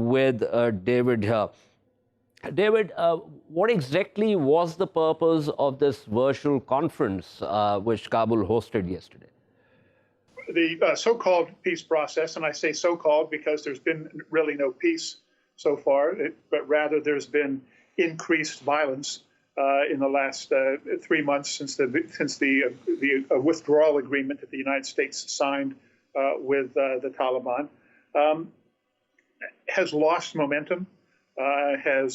with David here. David, what exactly was the purpose of this virtual conference which Kabul hosted yesterday? The so-called peace process, and I say so-called because there's been really no peace so far, but rather there's been increased violence in the last 3 months since the withdrawal agreement that the United States signed with the Taliban, has lost momentum. A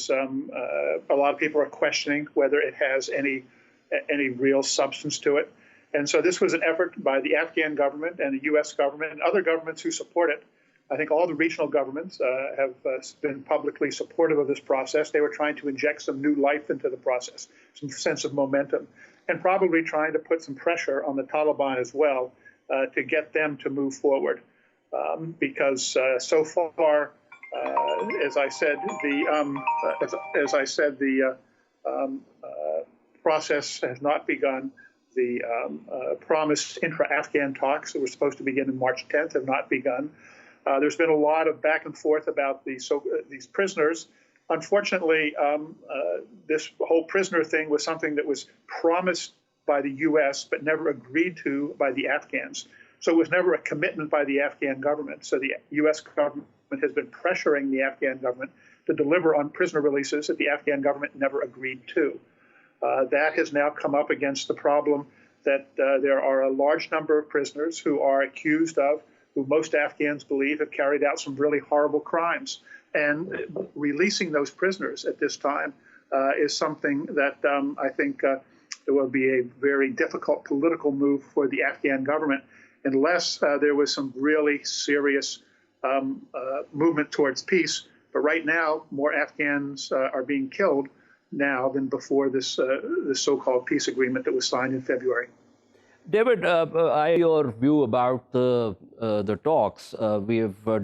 lot of people are questioning whether it has any real substance to it. And so this was an effort by the Afghan government and the U.S. government and other governments who support it. I think all the regional governments have been publicly supportive of this process. They were trying to inject some new life into the process, some sense of momentum, and probably trying to put some pressure on the Taliban as well to get them to move forward. Because so far, as I said, the process has not begun. The promised intra-Afghan talks that were supposed to begin on March 10th have not begun. There's been a lot of back and forth about these prisoners. Unfortunately, this whole prisoner thing was something that was promised by the U.S. but never agreed to by the Afghans. So it was never a commitment by the Afghan government. So the U.S. government has been pressuring the Afghan government to deliver on prisoner releases that the Afghan government never agreed to. That has now come up against the problem that there are a large number of prisoners who are accused of, who most Afghans believe have carried out some really horrible crimes. And releasing those prisoners at this time is something that I think it will be a very difficult political move for the Afghan government unless there was some really serious movement towards peace. But right now, more Afghans are being killed now than before this so-called peace agreement that was signed in February. David, your view about the talks. We have